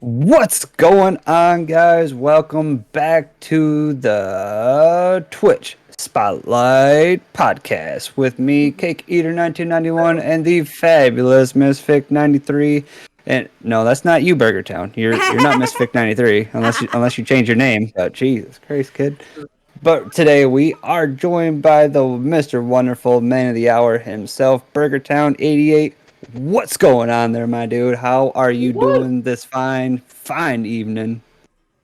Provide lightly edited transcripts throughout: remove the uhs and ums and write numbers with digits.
What's going on, guys? Welcome back to the Twitch Spotlight Podcast with me, Cakeeater1991, and the fabulous Mrsfik93. And no, that's not you, Burgertown. You're not Mrsfik93 unless you change your name. But Jesus Christ, kid. But today we are joined by the Mr. Wonderful Man of the Hour himself, Burgertown88. What's going on there, my dude? How are you doing this fine evening?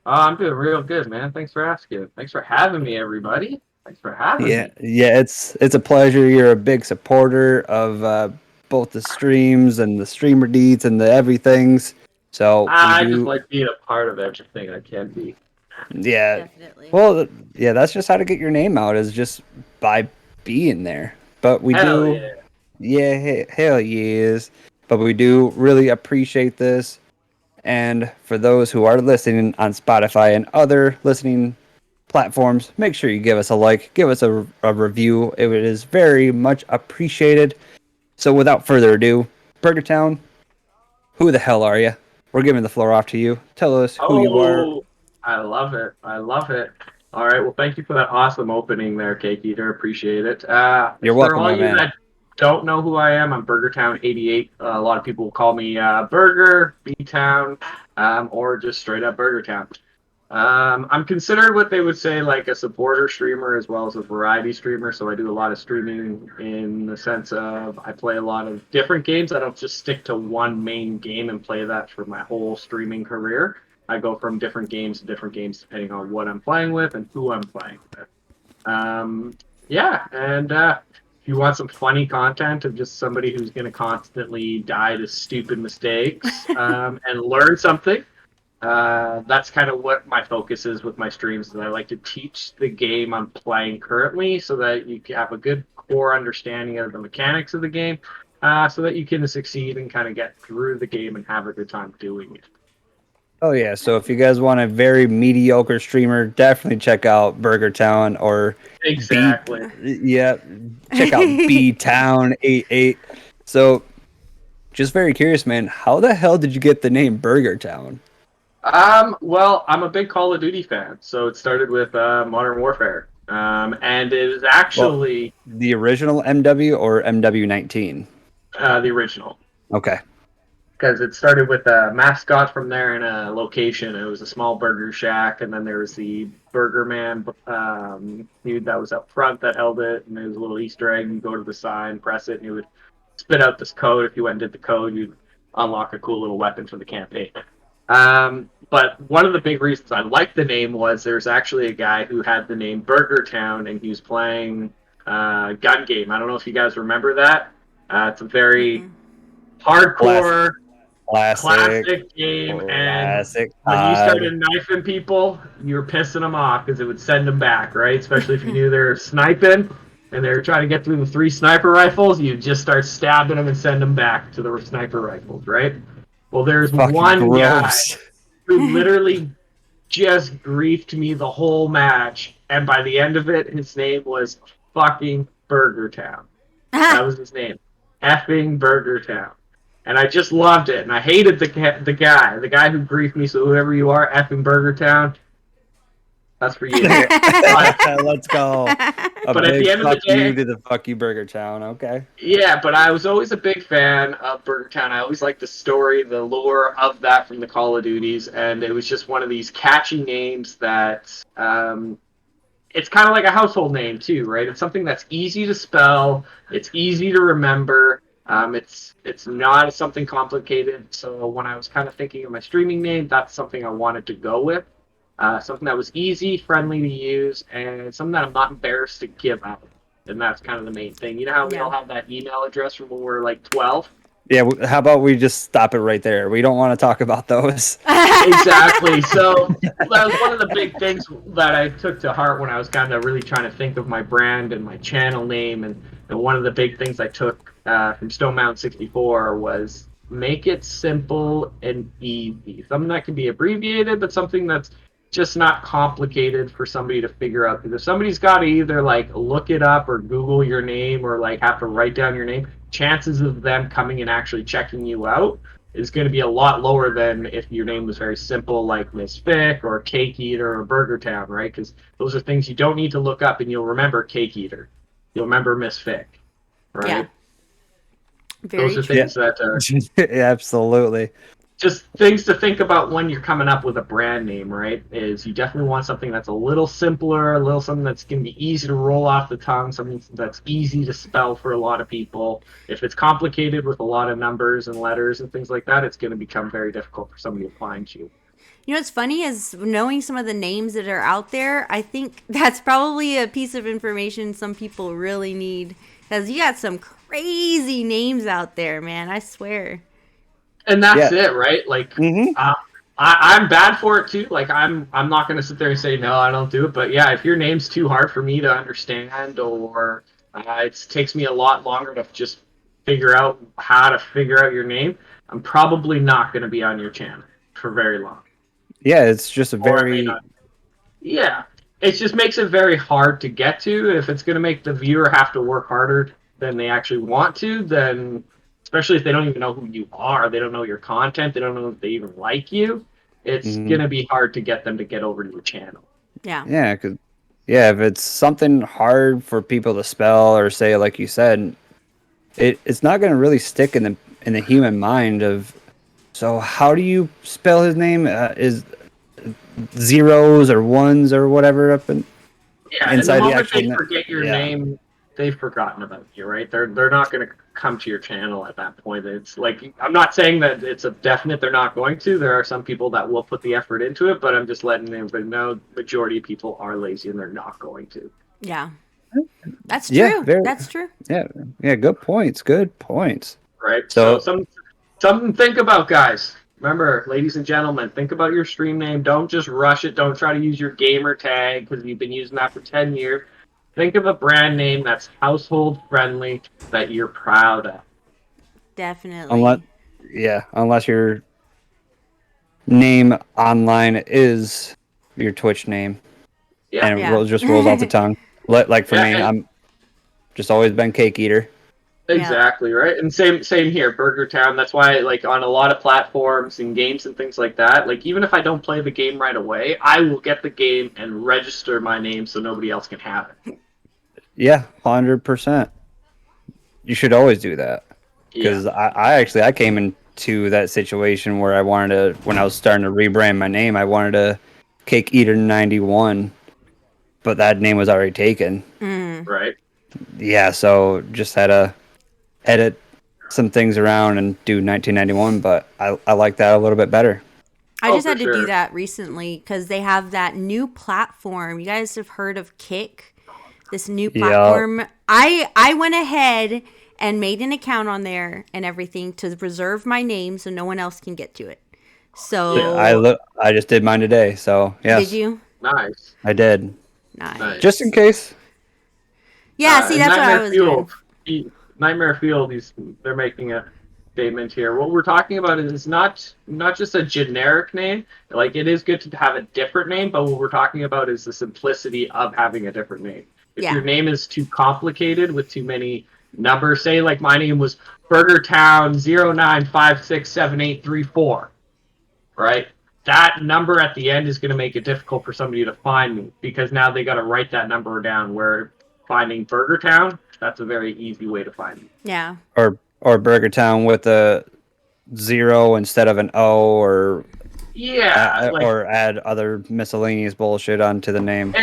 I'm doing real good, man. Thanks for asking. Thanks for having me, everybody. Thanks for having Yeah, me. it's a pleasure. You're a big supporter of both the streams and the streamer deeds and the everythings. So we I just do, like being a part of everything I can be. yeah. Definitely. Well, yeah, that's just how to get your name out is just by being there. But we Hell do. yeah. Yeah, hell yes. But we do really appreciate this. And for those who are listening on Spotify and other listening platforms, make sure you give us a like, give us a review. It is very much appreciated. So without further ado, Burgertown, who the hell are you? We're giving the floor off to you. Tell us who you are. Oh, I love it. I love it. All right. Well, thank you for that awesome opening there, Cake Eater. Appreciate it. You're For welcome, all my you man. that don't know who I am, I'm Burgertown88. A lot of people will call me Burger, B-Town, or just straight up Burgertown. I'm considered what they would say like a supporter streamer as well as a variety streamer. So I do a lot of streaming in the sense of I play a lot of different games. I don't just stick to one main game and play that for my whole streaming career. I go from different games to different games depending on what I'm playing with and who I'm playing with. Yeah, and if you want some funny content of just somebody who's going to constantly die to stupid mistakes and learn something, that's kind of what my focus is with my streams. Is I like to teach the game I'm playing currently, so that you can have a good core understanding of the mechanics of the game, so that you can succeed and kind of get through the game and have a good time doing it. Oh yeah, so if you guys want a very mediocre streamer, definitely check out Burger Town or B. Exactly. Yeah, check out B Town 88. So, just very curious, man. How the hell did you get the name Burger Town? Well, I'm a big Call of Duty fan, so it started with Modern Warfare, and it is actually The original MW or MW19? the original. Okay. Because it started with a mascot from there in a location. It was a small burger shack, and then there was the Burger Man dude that was up front that held it, and there was a little Easter egg. You go to the sign, press it, and it would spit out this code. If you went and did the code, you'd unlock a cool little weapon for the campaign. But one of the big reasons I liked the name was there's actually a guy who had the name Burgertown, and he was playing gun game. I don't know if you guys remember that. It's a very hardcore classic game, and when you started knifing people, you were pissing them off because it would send them back, right? Especially if you knew they're sniping and they're trying to get through the 3 sniper rifles, you just start stabbing them and send them back to the sniper rifles, right? Well, there's one guy who literally just griefed me the whole match, and by the end of it, his name was fucking Burger Town. That was his name, effing Burger Town. And I just loved it, and I hated the guy who griefed me. So whoever you are, effing Burger Town, that's for you. Let's go. But at the end of the day, you to the fuck you Burger Town. Okay. Yeah, but I was always a big fan of Burger Town. I always liked the story, the lore of that from the Call of Duties, and it was just one of these catchy names that it's kind of like a household name too, right? It's something that's easy to spell, it's easy to remember. It's not something complicated. So when I was kind of thinking of my streaming name, that's something I wanted to go with. Something that was easy, friendly to use, and something that I'm not embarrassed to give out. And that's kind of the main thing. You know how we all have that email address from when we were like 12? Yeah, how about we just stop it right there? We don't want to talk about those. Exactly. So that was one of the big things that I took to heart when I was kind of really trying to think of my brand and my channel name. And one of the big things I took from Stone Mountain 64 was make it simple and easy. Something that can be abbreviated, but something that's just not complicated for somebody to figure out. Because if somebody's got to either like look it up or Google your name or like have to write down your name, chances of them coming and actually checking you out is going to be a lot lower than if your name was very simple, like Mrsfik or Cakeeater or Burgertown, right? Because those are things you don't need to look up, and you'll remember Cakeeater. You'll remember Mrsfik, right? Yeah. Very Those are true. things that are Absolutely. just things to think about when you're coming up with a brand name, right? Is you definitely want something that's a little simpler, a little something that's going to be easy to roll off the tongue, something that's easy to spell for a lot of people. If it's complicated with a lot of numbers and letters and things like that, it's going to become very difficult for somebody to find you. You know what's funny is knowing some of the names that are out there, I think that's probably a piece of information some people really need. Because you got some crazy names out there, man. I swear. And that's it, right? Like, Mm-hmm. I'm bad for it too. Like, I'm not going to sit there and say no, I don't do it. But yeah, if your name's too hard for me to understand, or it takes me a lot longer to just figure out how to figure out your name, I'm probably not going to be on your channel for very long. Yeah, it's just a Or I may very not. Yeah, it just makes it very hard to get to. If it's going to make the viewer have to work harder than they actually want to, then especially if they don't even know who you are, they don't know your content, they don't know if they even like you, it's going to be hard to get them to get over to your channel. Yeah. yeah, 'cause if it's something hard for people to spell or say, like you said, it's not going to really stick in the human mind of. So how do you spell his name? Is zeros or ones or whatever up in Yeah, and the inside the moment actual they forget your name, they've forgotten about you, right? They're not going to come to your channel at that point. It's like, I'm not saying that it's a definite they're not going to. There are some people that will put the effort into it, but I'm just letting everybody know majority of people are lazy and they're not going to. Yeah. That's Yeah, true. very- That's true. Yeah, good points. Good points. Right? So- So something to think about, guys. Remember, ladies and gentlemen, think about your stream name. Don't just rush it. Don't try to use your gamer tag because you've been using that for 10 years. Think of a brand name that's household friendly that you're proud of. Definitely. Unless your name online is your Twitch name, Yeah. and it Yeah. just rolls off the tongue. Like for Yeah, me, and- I'm just always been Cake Eater. Exactly, right? And same here, Burgertown. That's why, like, on a lot of platforms and games and things like that, like, even if I don't play the game right away, I will get the game and register my name so nobody else can have it. Yeah, 100%. You should always do that. Because I came into that situation where I wanted to, when I was starting to rebrand my name, I wanted to Cakeeater1991, but that name was already taken. Right? Yeah, so just had to edit some things around and do 1991, but I like that a little bit better. I just for had to do sure. that recently because they have that new platform. You guys have heard of Kick? This new platform. I went ahead and made an account on there and everything to reserve my name so no one else can get to it. So I just did mine today, so yes. did you? Nice. I did. Nice. Just in case. Yeah, see, that's what I was doing. Nightmare Fuel, they're making a statement here. What we're talking about is not just a generic name. Like, it is good to have a different name, but what we're talking about is the simplicity of having a different name. If your name is too complicated with too many numbers, say like my name was Burgertown09567834, right? That number at the end is going to make it difficult for somebody to find me because now they got to write that number down. Where finding Burgertown, that's a very easy way to find me. Yeah. Or Burgertown with a 0 instead of an O, or or add other miscellaneous bullshit onto the name.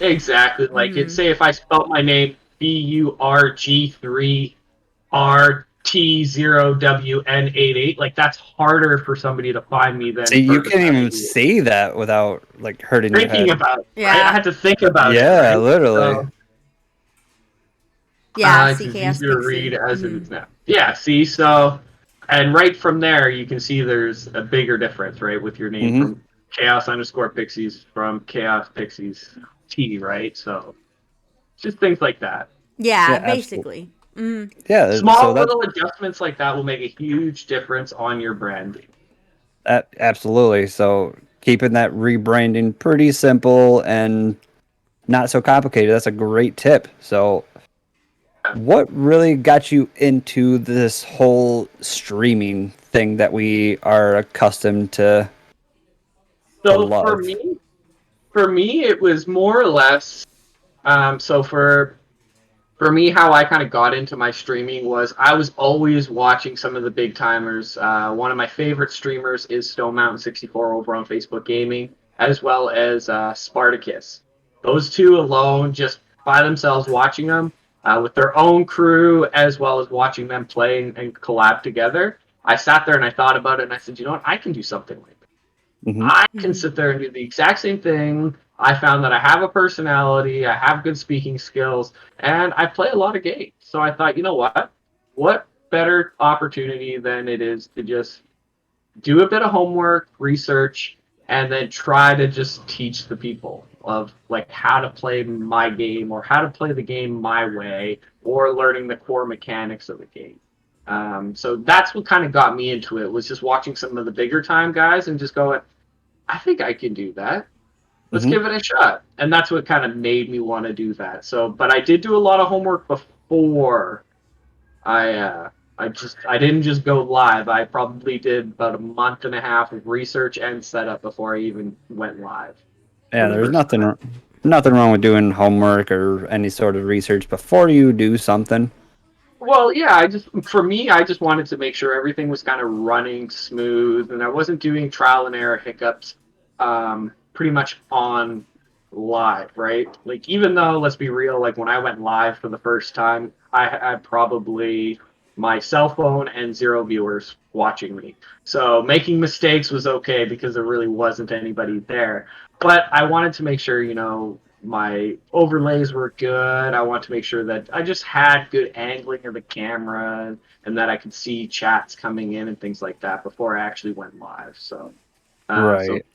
Exactly. Like, it's say if I spelt my name BURG3RT0WN88, like, that's harder for somebody to find me than. See, you can't even say that without like hurting your head. Thinking about it. Yeah. Right? I had to think about it. Yeah, Right? literally. So, Yeah, it's CKS easier to Pixie. read as it is now. Yeah, see, so, and right from there, you can see there's a bigger difference, right, with your name from Chaos_Pixies from Chaos Pixies T, right? So, just things like that. Yeah, Yeah, basically. Yeah, Small little adjustments like that will make a huge difference on your branding. Absolutely. So keeping that rebranding pretty simple and not so complicated. That's a great tip. So what really got you into this whole streaming thing that we are accustomed to So love? for me, it was more or less. So for me, how I kind of got into my streaming was I was always watching some of the big timers. One of my favorite streamers is Stone Mountain 64 over on Facebook Gaming, as well as Spartacus. Those two alone, just by themselves, watching them with their own crew, as well as watching them play and collab together. I sat there and I thought about it, and I said, you know what, I can do something like that. Hmm. I can sit there and do the exact same thing. I found that I have a personality, I have good speaking skills, and I play a lot of games. So I thought, you know what? What better opportunity than it is to just do a bit of homework, research, and then try to just teach the people of like how to play my game or how to play the game my way or learning the core mechanics of the game. So that's what kind of got me into it was just watching some of the bigger time guys and just going, I think I can do that. Let's Hmm. give it a shot. And that's what kind of made me want to do that. So, but I did do a lot of homework before I didn't just go live. I probably did about a month and a half of research and setup before I even went live for Yeah, the there's first time. nothing wrong with doing homework or any sort of research before you do something. Well, yeah, for me, I just wanted to make sure everything was kind of running smooth and I wasn't doing trial and error hiccups pretty much on live, right? Like, even though, let's be real, like when I went live for the first time, I had probably my cell phone and 0 viewers watching me. So making mistakes was okay because there really wasn't anybody there. But I wanted to make sure, my overlays were good. I want to make sure that I just had good angling of the camera and that I could see chats coming in and things like that before I actually went live. So Right.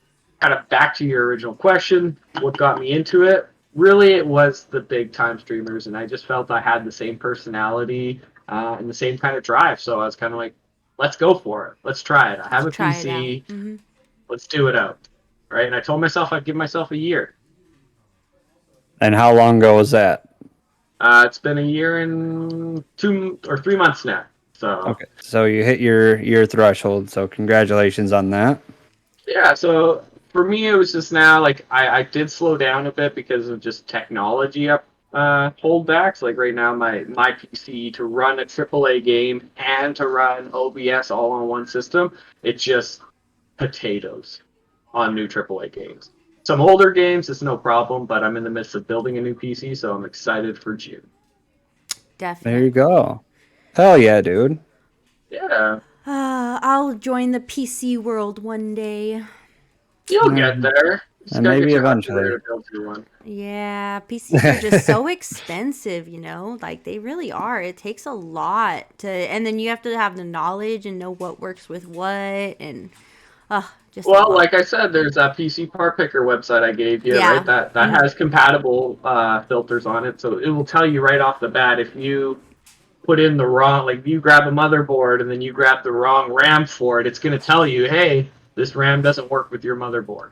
kind of back to your original question, what got me into it? Really, it was the big time streamers, and I just felt I had the same personality and the same kind of drive. So I was kind of like, let's go for it. Let's try it. I have Let's a try it out. PC. Let's do it out. Right. And I told myself I'd give myself a year. And how long ago was that? It's been a year and 2 or 3 months now. So Okay, so you hit your threshold. So congratulations on that. yeah, so for me it was just now like I did slow down a bit because of just technology up holdbacks. Like right now my PC to run a AAA game and to run OBS all on one system, it's just potatoes on new AAA games. Some older games it's no problem, but I'm in the midst of building a new PC, so I'm excited for June. There you Definitely. go. Hell yeah, dude. Yeah, I'll join the PC world one day. you'll get And there. You just gotta maybe get your husband there eventually. to build you one. Yeah, PCs are just so expensive, you know? Like they really are. It takes a lot to and then you have to have the knowledge and know what works with what and just a Well, lot. like I said, there's that PC part picker website I gave you, right? Yeah. That has compatible filters on it, so it will tell you right off the bat if you put in the wrong, like if you grab a motherboard and then you grab the wrong RAM for it, it's going to tell you, hey, this RAM doesn't work with your motherboard,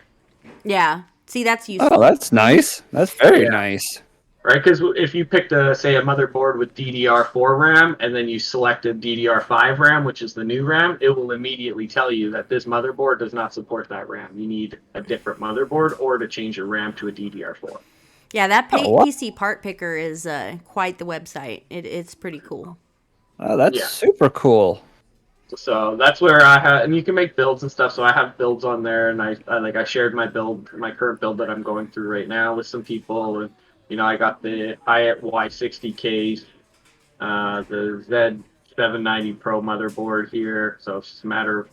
Yeah. See, that's Oh, useful. that's nice. That's very yeah, nice. right? Because if you picked say a motherboard with DDR4 RAM and then you selected DDR5 RAM, which is the new RAM, it will immediately tell you that this motherboard does not support that RAM. You need a different motherboard or to change your RAM to a DDR4. Yeah, that Oh, what? PC part picker is quite the website. It's pretty cool. Oh, that's Yeah. super cool. So that's where I have, and you can make builds and stuff. So I have builds on there, and I shared my build, my current build that I'm going through right now with some people, and I got the i60K, the Z790 Pro motherboard here. So it's just a matter of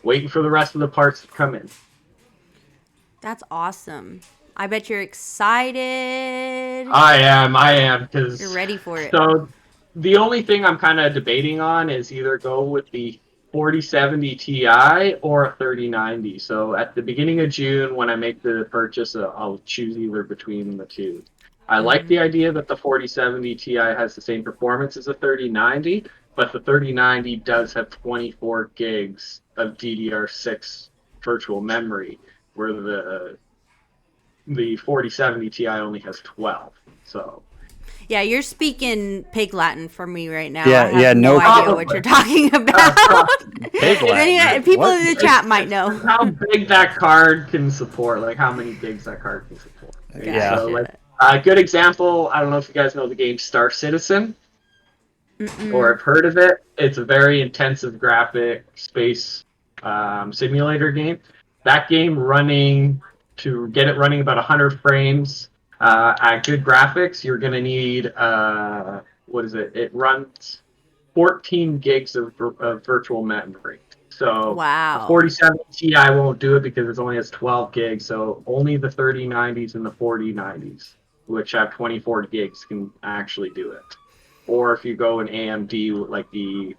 waiting for the rest of the parts to come in. That's awesome. I bet you're excited. I am, You're because ready for it. so the only thing I'm kind of debating on is either go with the 4070 Ti or a 3090. So at the beginning of June, when I make the purchase, I'll choose either between the two. I like the idea that the 4070 Ti has the same performance as a 3090, but the 3090 does have 24 gigs of DDR6 virtual memory, where the 4070 Ti only has 12. So Yeah, you're speaking pig Latin for me right now. Yeah, I have yeah, no no idea problem. what you're talking about. Pig Latin. People What? in the chat might know. How big that card can support, like how many gigs that card can support. Yeah. So, like, a good example, I don't know if you guys know the game Star Citizen or have heard of it. It's a very intensive graphic space simulator game. That game to get it running about 100 frames at good graphics, you're going to need, what is it? It runs 14 gigs of virtual memory. So a Wow. 4070 Ti won't do it because it only has 12 gigs. So only the 3090s and the 4090s, which have 24 gigs, can actually do it. Or if you go an AMD, like the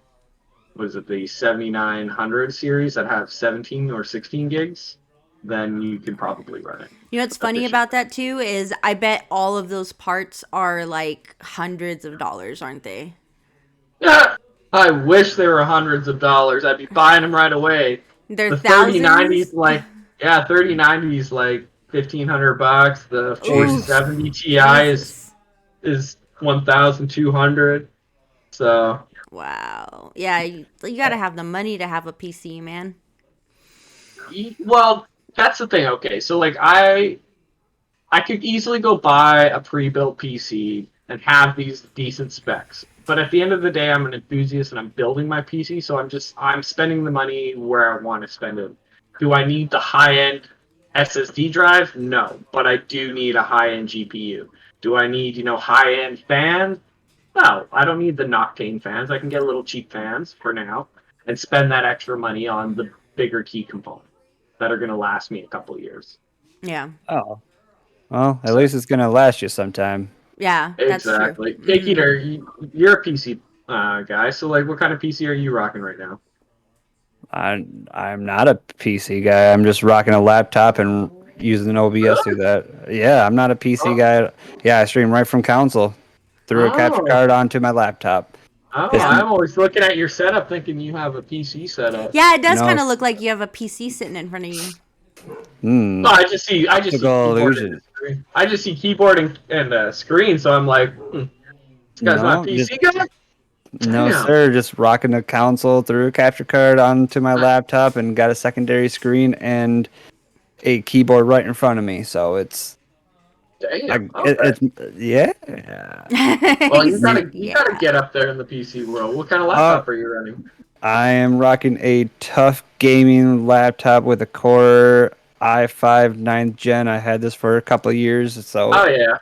7900 series that have 17 or 16 gigs, then you can probably run it. You know what's funny about that too is I bet all of those parts are like hundreds of dollars, aren't they? Yeah, I wish they were hundreds of dollars. I'd be buying them right away. They're The thousands. 3090s, like 3090s, like $1,500. The 4070 Ti is 1,200. So wow, yeah, you gotta have the money to have a PC, man. well, that's the thing. Okay, so like I could easily go buy a pre-built PC and have these decent specs. But at the end of the day, I'm an enthusiast and I'm building my PC, so I'm spending the money where I want to spend it. Do I need the high-end SSD drive? No, but I do need a high-end GPU. Do I need, high-end fans? No, I don't need the Noctane fans. I can get little cheap fans for now and spend that extra money on the bigger key components that are going to last me a couple years. Yeah. Oh. Well, at least it's going to last you sometime. Yeah, that's Exactly. true. Cakeeater, you're a PC guy, so like, what kind of PC are you rocking right now? I'm not a PC guy. I'm just rocking a laptop and using OBS through that. Yeah, I'm not a PC guy. Yeah, I stream right from console through a capture card onto my laptop. Oh, I'm always looking at your setup thinking you have a PC setup. Yeah, it does No. kind of look like you have a PC sitting in front of you. No, I just see keyboard illusion. screen. I just see keyboard and screen, so I'm like, this guy's not a PC guy? No, Damn. sir. Just rocking a console through a capture card onto my laptop and got a secondary screen and a keyboard right in front of me. So it's Damn. it's yeah. Well, you gotta get up there in the PC world. What kind of laptop are you running? I am rocking a tough gaming laptop with a Core i5 9th gen. I had this for a couple of years. So Oh yeah.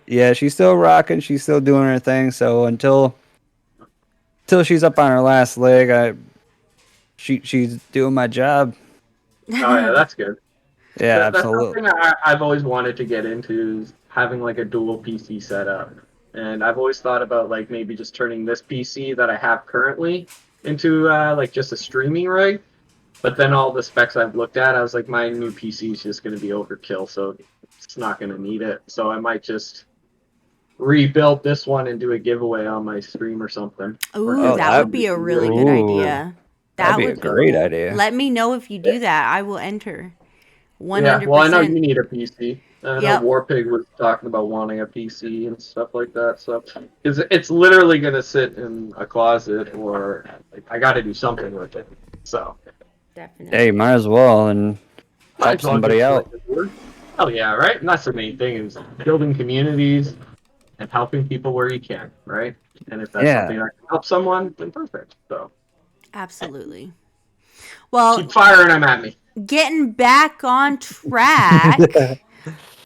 Yeah, she's still rocking. She's still doing her thing. So until she's up on her last leg, she's doing my job. Oh yeah, that's good. Yeah, That's absolutely. something I've always wanted to get into, is having like a dual PC setup. And I've always thought about like maybe just turning this PC that I have currently into like just a streaming rig. But then all the specs I've looked at, I was like, my new PC is just going to be overkill, so it's not going to need it. So I might just rebuild this one and do a giveaway on my stream or something. Ooh, that would be a really good idea. That That'd be would a great cool. idea. Let me know if you do that. I will enter. 100%. Yeah, well, I know you need a PC. I know Yep. Warpig was talking about wanting a PC and stuff like that. So it's literally going to sit in a closet, or like, I got to do something with it. So Definitely. Hey, might as well and help somebody out. Oh yeah, right. And that's the main thing, is building communities and helping people where you can, right? And if that's something that can help someone, then perfect. So Absolutely. Well, keep firing them at me. getting back on track.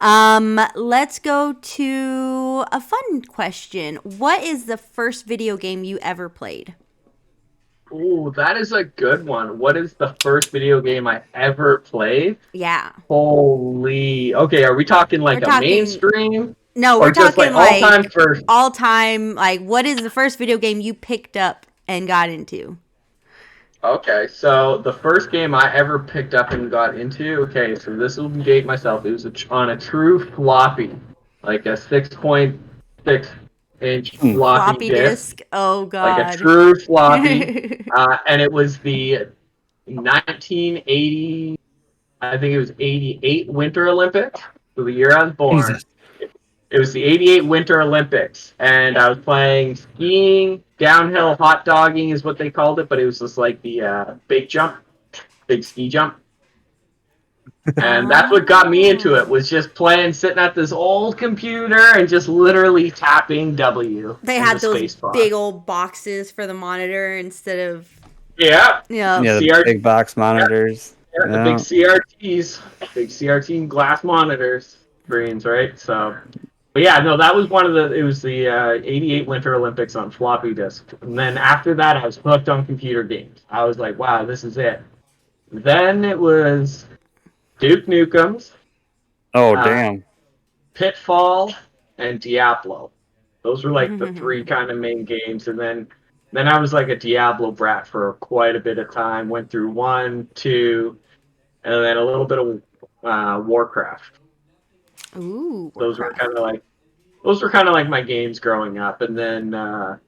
Let's go to a fun question. What is the first video game you ever played? Ooh, that is a good one. What is the first video game I ever played? Yeah. Holy. Okay, are we talking like We're a talking- mainstream? No, Or we're just talking like all-time first? all time. Like, what is the first video game you picked up and got into? Okay, so the first game I ever picked up and got into, okay, so this will date myself. It was on a true floppy, like a 6.6 inch floppy disk. Oh god. Like a true floppy. And it was the 1980, I think it was 88 Winter Olympics. So the year I was born. Jesus. It was the '88 Winter Olympics, and I was playing skiing, downhill hot dogging is what they called it, but it was just like the big jump, big ski jump. And that's what got me into it, was just playing, sitting at this old computer and just literally tapping W. They had those big old boxes for the monitor instead of... Yeah. Yeah. Yeah, the big box monitors. Yeah, the big CRTs, big CRT glass monitors, screens, right? So, but yeah, no, that was it was the '88 Winter Olympics on floppy disk. And then after that, I was hooked on computer games. I was like, wow, this is it. Then it was Duke Nukem's. Oh, damn. Pitfall and Diablo. Those were like the three kind of main games. And then I was like a Diablo brat for quite a bit of time. Went through 1, 2, and then a little bit of Warcraft. Ooh. Those were kind of like my games growing up. And then I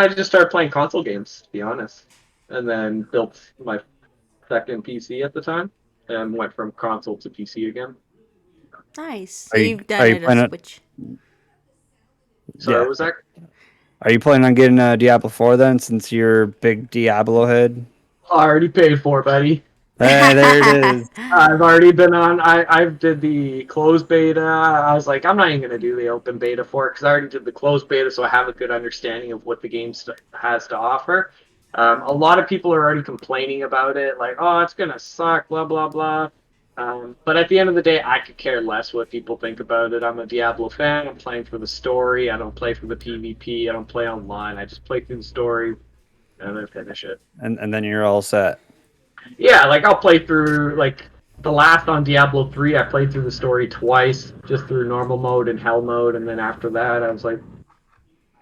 just started playing console games, to be honest. And then built my second PC at the time and went from console to PC again. Nice. So you've done it a switch. So what was that? Are you planning on getting Diablo 4 then, since you're a big Diablo head? I already paid for it, buddy. Hey, there it is. I've already been on. I did the closed beta. I was like, I'm not even gonna do the open beta for it because I already did the closed beta, so I have a good understanding of what the game has to offer. A lot of people are already complaining about it, like, oh, it's gonna suck, blah blah blah. But at the end of the day, I could care less what people think about it. I'm a Diablo fan. I'm playing for the story. I don't play for the PvP. I don't play online. I just play through the story and then finish it. And then you're all set. Yeah, like I'll play through, like the last on Diablo 3, I played through the story twice, just through normal mode and hell mode, and then after that I was like,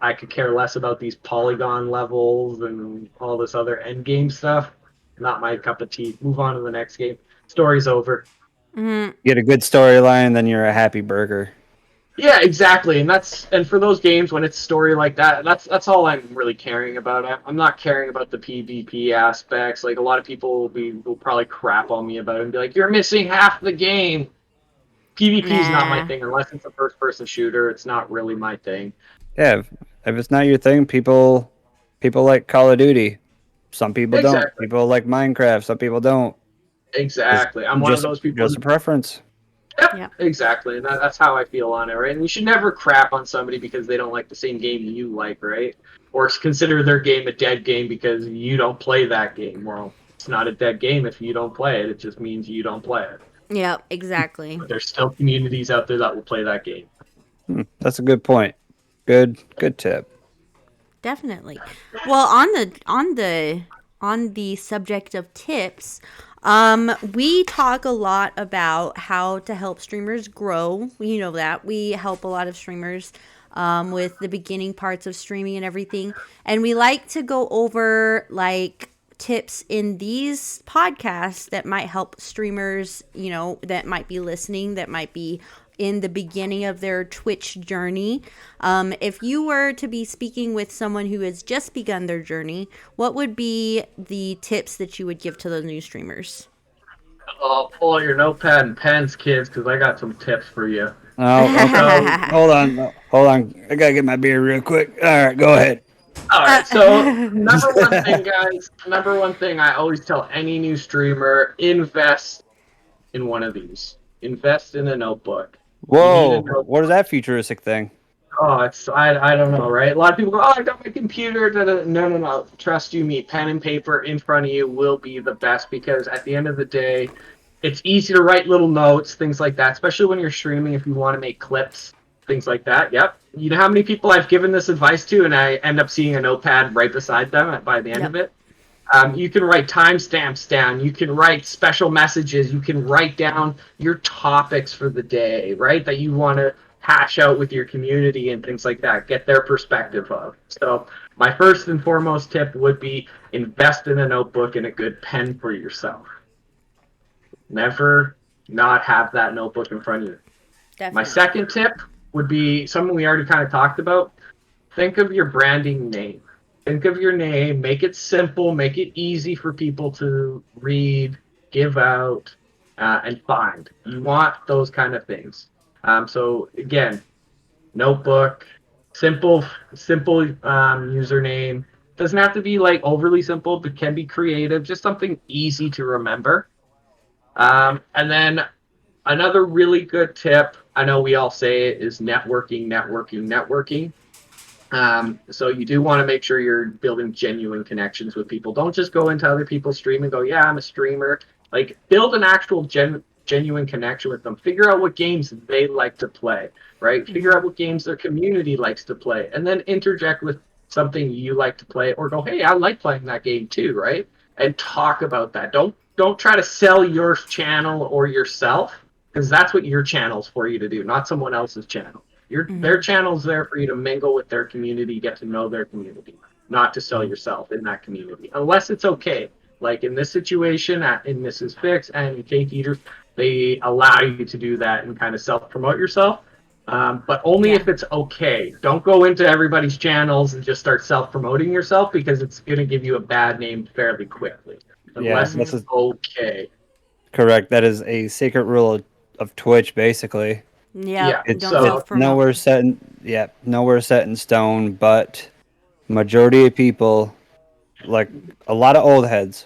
I could care less about these polygon levels and all this other end game stuff. Not my cup of tea. Move on to the next game. Story's over. Mm-hmm. Get a good storyline, then you're a happy burger. Yeah, exactly. And for those games when it's story like that, that's all I'm really caring about. I'm not caring about the PvP aspects. Like a lot of people will probably crap on me about it and be like, "You're missing half the game." PvP is not my thing unless it's a first-person shooter. It's not really my thing. Yeah, if it's not your thing, people like Call of Duty. Some people don't. People like Minecraft. Some people don't. Exactly. I'm one of those people. Just a preference. Yep, exactly. And that's how I feel on it, right? And you should never crap on somebody because they don't like the same game you like, right? Or consider their game a dead game because you don't play that game. Well, it's not a dead game if you don't play it. It just means you don't play it. Yeah, exactly. But there's still communities out there that will play that game. That's a good point. Good tip. Definitely. Well, on the subject of tips, we talk a lot about how to help streamers grow. You know that we help a lot of streamers with the beginning parts of streaming and everything, and we like to go over like tips in these podcasts that might help streamers, you know, that might be listening, that might be in the beginning of their Twitch journey. If you were to be speaking with someone who has just begun their journey, what would be the tips that you would give to those new streamers? Oh, pull out your notepad and pens, kids, because I got some tips for you. Oh, okay. Hold on. I gotta get my beer real quick. All right, go ahead. All right, so number one thing, guys, I always tell any new streamer, invest in one of these. Invest in a notebook. Whoa, what is that futuristic thing? Oh, I don't know, right? A lot of people go, oh, I got my computer. No. Trust you me, pen and paper in front of you will be the best because at the end of the day, it's easy to write little notes, things like that, especially when you're streaming if you want to make clips, things like that. Yep. You know how many people I've given this advice to and I end up seeing a notepad right beside them by the end of it? You can write timestamps down. You can write special messages. You can write down your topics for the day, right? That you want to hash out with your community and things like that. Get their perspective of. So my first and foremost tip would be invest in a notebook and a good pen for yourself. Never not have that notebook in front of you. Definitely. My second tip would be something we already kind of talked about. Think of your branding name. Think of your name, make it simple, make it easy for people to read, give out, and find. You want those kind of things. So again, notebook, simple username. Doesn't have to be like overly simple, but can be creative. Just something easy to remember. And then another really good tip, I know we all say it, is networking. So you do want to make sure you're building genuine connections with people. Don't just go into other people's stream and go, yeah, I'm a streamer. Like, build an actual genuine connection with them. Figure out what games they like to play, right? Figure out what games their community likes to play, and then interject with something you like to play, or go, hey, I like playing that game too, right? And talk about that. Don't try to sell your channel or yourself, because that's what your channel's for you to do, not someone else's channel. Their channel's there for you to mingle with their community, get to know their community, not to sell yourself in that community, unless it's okay. Like in this situation, in Mrsfik and Cakeeater, they allow you to do that and kind of self-promote yourself, but only if it's okay. Don't go into everybody's channels and just start self-promoting yourself, because it's going to give you a bad name fairly quickly, unless it's okay. Correct. That is a secret rule of Twitch, basically. Yeah, It's self-promote. nowhere set in stone, but majority of people, like a lot of old heads,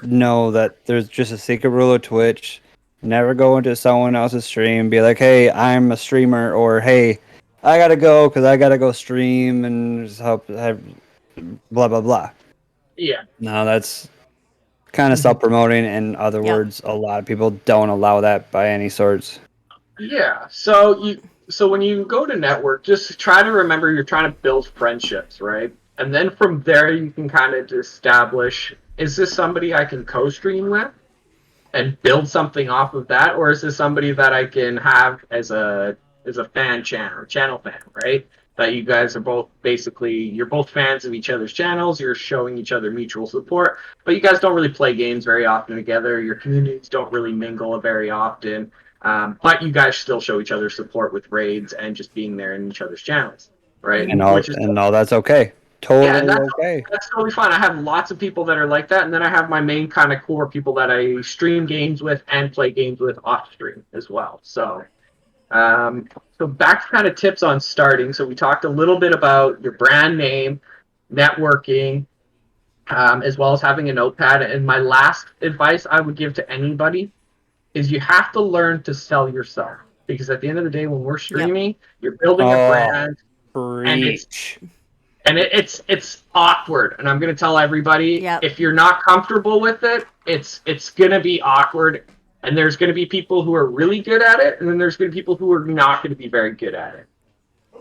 know that there's just a secret rule of Twitch. Never go into someone else's stream, be like, hey, I'm a streamer, or hey, I gotta go because I gotta go stream and just help, blah blah blah. Yeah. No, that's kind of self-promoting. In other words, a lot of people don't allow that by any sorts. Yeah. So when you go to network, just try to remember you're trying to build friendships, right? And then from there you can kind of establish, is this somebody I can co-stream with and build something off of that, or is this somebody that I can have as a fan channel fan, right? That you guys are both you're both fans of each other's channels, you're showing each other mutual support, but you guys don't really play games very often together, your communities don't really mingle very often. But you guys still show each other support with raids and just being there in each other's channels, right? And all that's okay. Totally okay. That's totally fine. I have lots of people that are like that, and then I have my main kind of core people that I stream games with and play games with off stream as well. So, so back to kind of tips on starting. So we talked a little bit about your brand name, networking, as well as having a notepad. And my last advice I would give to anybody is you have to learn to sell yourself, because at the end of the day, when we're streaming, you're building a brand, and it's awkward. And I'm going to tell everybody, if you're not comfortable with it, it's going to be awkward. And there's going to be people who are really good at it, and then there's going to be people who are not going to be very good at it.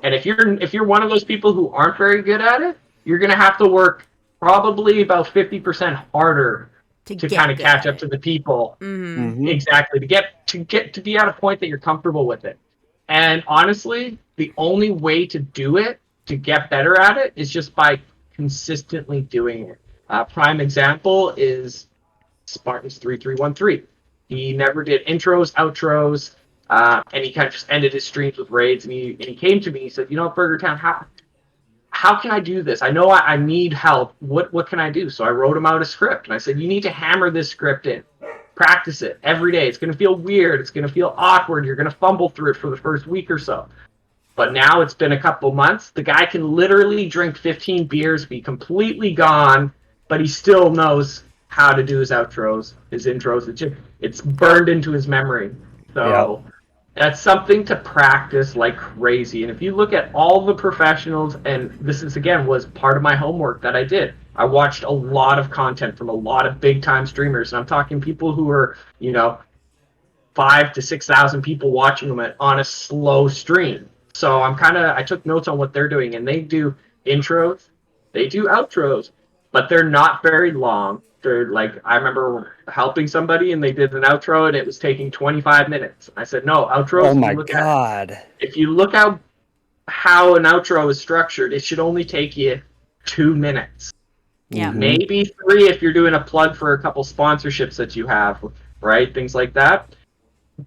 And if you're one of those people who aren't very good at it, you're going to have to work probably about 50% harder to kind of catch up to the people. Exactly, to be at a point that you're comfortable with it. And honestly, the only way to do it, to get better at it, is just by consistently doing it. Prime example is Spartans3313. He never did intros, outros, and he kind of just ended his streams with raids. And he came to me, he said, Burgertown, how can I do this? I know I need help. What can I do? So I wrote him out a script, and I said, you need to hammer this script in. Practice it every day. It's going to feel weird. It's going to feel awkward. You're going to fumble through it for the first week or so. But now it's been a couple months. The guy can literally drink 15 beers, be completely gone, but he still knows how to do his outros, his intros. It's burned into his memory. So that's something to practice like crazy. And if you look at all the professionals, and this is, again, was part of my homework that I did. I watched a lot of content from a lot of big-time streamers, and I'm talking people who are, 5,000 to 6,000 people watching them on a slow stream. So I took notes on what they're doing, and they do intros, they do outros, but they're not very long. They're I remember helping somebody, and they did an outro, and it was taking 25 minutes. I said, no, outros. Oh my God. If you look at how an outro is structured, it should only take you 2 minutes. Yeah. Maybe 3 if you're doing a plug for a couple sponsorships that you have, right? Things like that.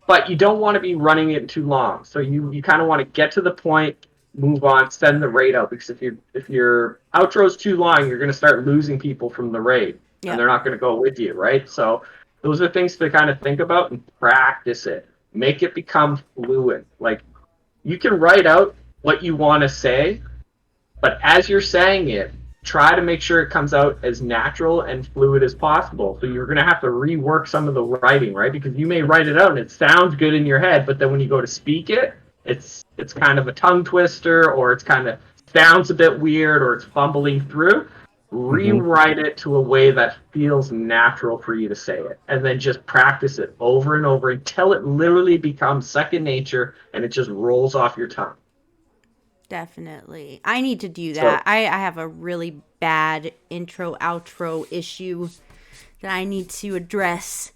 But you don't want to be running it too long. So you kind of want to get to the point, move on, send the raid out, because if your outro is too long, you're going to start losing people from the raid, and they're not going to go with you, right? So those are things to kind of think about and practice it. make it become fluid. Like, you can write out what you want to say, but as you're saying it, try to make sure it comes out as natural and fluid as possible. So you're going to have to rework some of the writing, right? Because you may write it out and it sounds good in your head, but then when you go to speak it, it's kind of a tongue twister, or it's kind of sounds a bit weird, or it's fumbling through. Rewrite it to a way that feels natural for you to say it, and then just practice it over and over until it literally becomes second nature and it just rolls off your tongue. Definitely. I need to do that. I have a really bad intro outro issue that I need to address.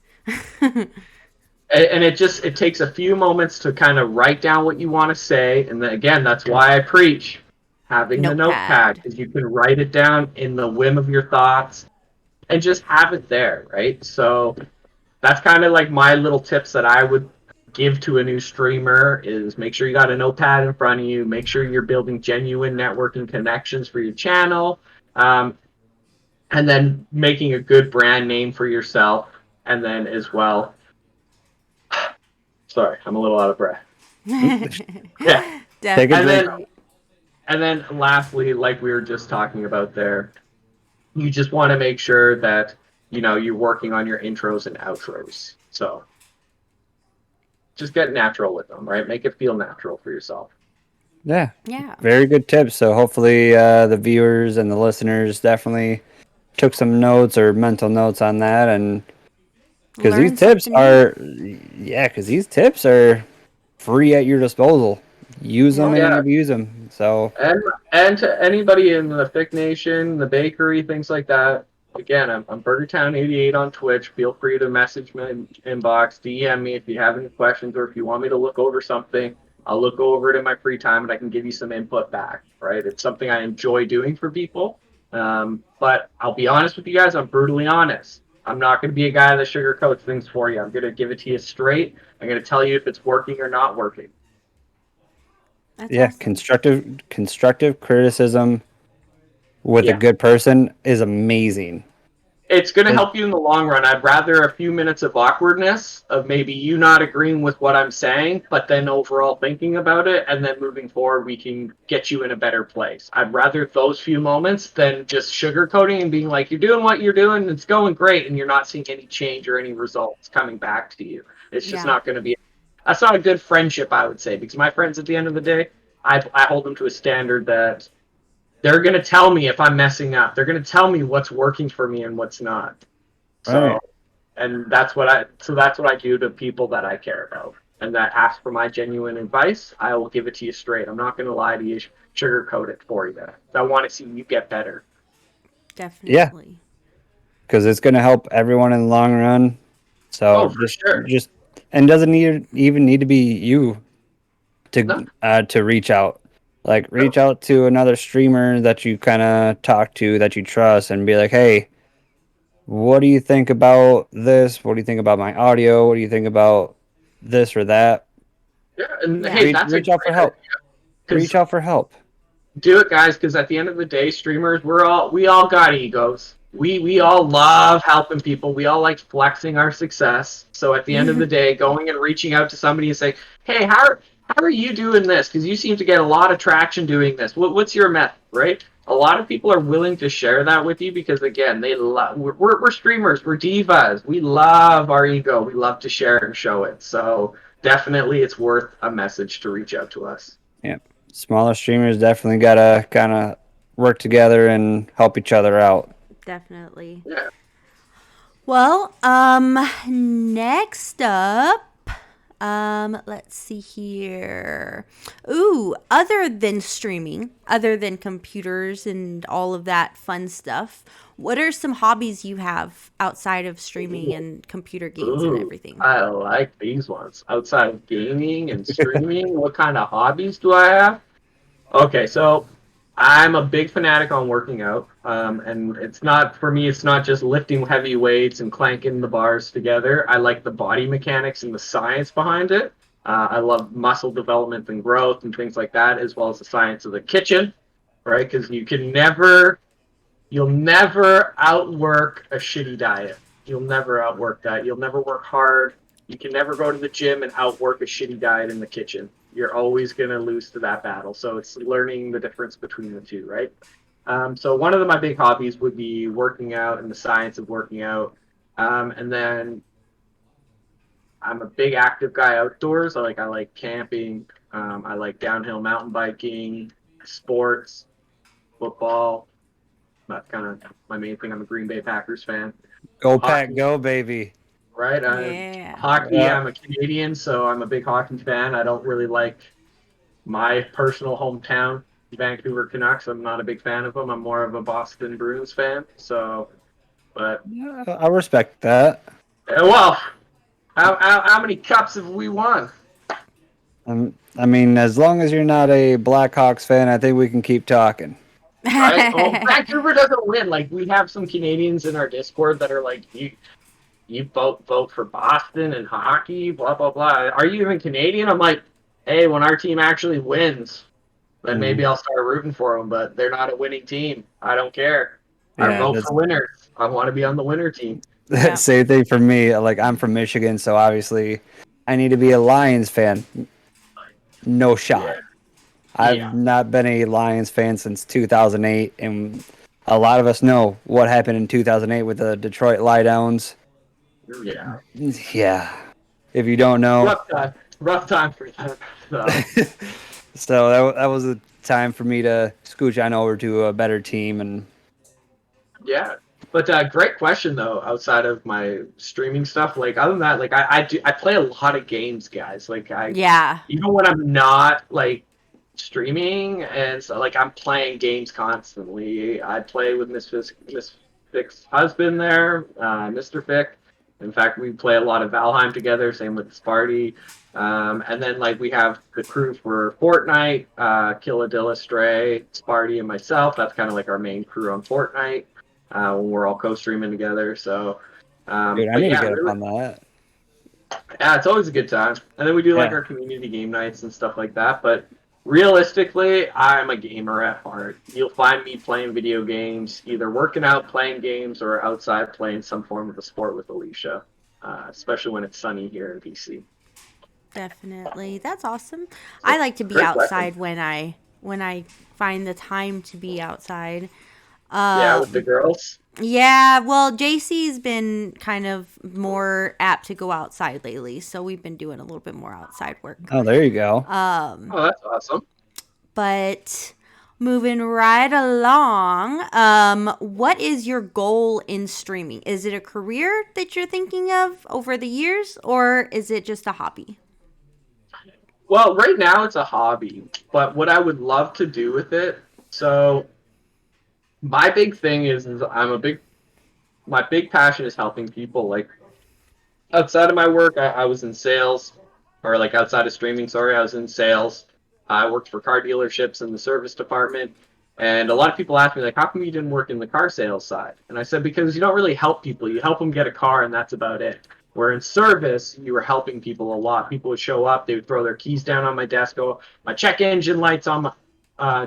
And it takes a few moments to kind of write down what you want to say, and then, again, that's why I preach having the notepad, because you can write it down in the whim of your thoughts and just have it there, right? So that's kind of like my little tips that I would give to a new streamer is make sure you got a notepad in front of you, make sure you're building genuine networking connections for your channel, and then making a good brand name for yourself, and then as well, sorry, I'm a little out of breath. Yeah. Definitely. And then lastly, like we were just talking about there, you just want to make sure that, you're working on your intros and outros. So just get natural with them, right? Make it feel natural for yourself. Yeah. Yeah. Very good tips. So hopefully the viewers and the listeners definitely took some notes or mental notes on that, and because these tips are free at your disposal. Use them and abuse them. So and to anybody in the Fic Nation, the bakery, things like that. Again, I'm Burgertown88 on Twitch. Feel free to message my inbox, DM me if you have any questions, or if you want me to look over something. I'll look over it in my free time, and I can give you some input back. Right? It's something I enjoy doing for people. But I'll be honest with you guys. I'm brutally honest. I'm not going to be a guy that sugarcoats things for you. I'm going to give it to you straight. I'm going to tell you if it's working or not working. That's awesome. Constructive criticism with a good person is amazing. It's going to help you in the long run. I'd rather a few minutes of awkwardness of maybe you not agreeing with what I'm saying, but then overall thinking about it, and then moving forward, we can get you in a better place. I'd rather those few moments than just sugarcoating and being like, you're doing what you're doing, it's going great, and you're not seeing any change or any results coming back to you. It's just not going to be... That's not a good friendship, I would say, because my friends, at the end of the day, I hold them to a standard that they're going to tell me if I'm messing up. They're going to tell me what's working for me and what's not. So, and that's what I do to people that I care about and that ask for my genuine advice. I will give it to you straight. I'm not going to lie to you, sugarcoat it for you. I want to see you get better. Definitely. Yeah. Because it's going to help everyone in the long run. So just and doesn't even need to be you to reach out. Like, reach out to another streamer that you kind of talk to, that you trust, and be like, hey, what do you think about this? What do you think about my audio? What do you think about this or that? Yeah, and hey, reach out for help. Reach out for help. Do it, guys, because at the end of the day, streamers, we all got egos. We all love helping people. We all like flexing our success. So at the end of the day, going and reaching out to somebody and saying, hey, how are you doing this? Because you seem to get a lot of traction doing this. What's your method, right? A lot of people are willing to share that with you because, again, we're streamers. We're divas. We love our ego. We love to share and show it. So definitely it's worth a message to reach out to us. Yeah. Smaller streamers definitely got to kind of work together and help each other out. Definitely. Yeah. Well, next up, let's see here. Ooh, other than streaming, other than computers and all of that fun stuff, what are some hobbies you have outside of streaming and computer games and everything? I like these ones. Outside of gaming and streaming, what kind of hobbies do I have? Okay, so I'm a big fanatic on working out, and it's not just lifting heavy weights and clanking the bars together. I like the body mechanics and the science behind it. I love muscle development and growth and things like that, as well as the science of the kitchen, right? Because you'll never outwork a shitty diet. You'll never outwork that. You'll never work hard You can never go to the gym and outwork a shitty diet in the kitchen. You're always going to lose to that battle. So it's learning the difference between the two, right? So one of my big hobbies would be working out and the science of working out. And then I'm a big active guy outdoors. I like camping. I like downhill mountain biking, sports, football. That's kind of my main thing. I'm a Green Bay Packers fan. Go Pack, go baby. Right? Yeah. Hockey, Yeah. I'm a Canadian, so I'm a big hockey fan. I don't really like my personal hometown, Vancouver Canucks. I'm not a big fan of them. I'm more of a Boston Bruins fan. So, but Yeah, I respect that. well, how many cups have we won? I mean, as long as you're not a Blackhawks fan, I think we can keep talking. Right? Well, Vancouver doesn't win. Like, we have some Canadians in our Discord that are like, you vote for Boston and hockey, blah blah blah. Are you even Canadian? I'm like, hey, when our team actually wins, then maybe I'll start rooting for them. But they're not a winning team. I don't care. I Yeah, vote for winners. I want to be on the winner team. Yeah. Same thing for me. Like, I'm from Michigan, so obviously I need to be a Lions fan. No shot. Yeah. I've not been a Lions fan since 2008, and a lot of us know what happened in 2008 with the Detroit Lie-Downs. Yeah. Yeah. If you don't know, Rough time for them. So. so that was a time for me to scooch on over to a better team. And Yeah, but great question though. Outside of my streaming stuff, like other than that, like I play a lot of games, guys. Like Yeah. even when I'm not like streaming, and so like I'm playing games constantly. I play with Mrsfik's husband there, Mrsfik. In fact, we play a lot of Valheim together. Same with Sparty. And then like we have the crew for Fortnite, Killadilla Stray, Sparty, and myself. That's kind of like our main crew on Fortnite. When we're all co-streaming together. So, dude, I need to get up on that. Yeah, it's always a good time. And then we do like our community game nights and stuff like that. But realistically, I'm a gamer at heart. You'll find me playing video games, either working out, playing games, or outside playing some form of a sport with Alicia, especially when it's sunny here in BC. Definitely. That's awesome. I like to be outside when I find the time to be outside. Yeah, with the girls. Yeah, well, JC's been kind of more apt to go outside lately, so we've been doing a little bit more outside work. Oh, there you go. Oh, that's awesome. But moving right along, what is your goal in streaming? Is it a career that you're thinking of over the years, or is it just a hobby? Well, right now it's a hobby, but what I would love to do with it, so my big thing is my big passion is helping people. Like outside of my work, I was in sales, or like outside of streaming, sorry, I was in sales. I worked for car dealerships in the service department, and a lot of people ask me like, how come you didn't work in the car sales side? And I said, because you don't really help people. You help them get a car, and that's about it. Where in service, you were helping people a lot. People would show up, they would throw their keys down on my desk, go, my check engine light's on my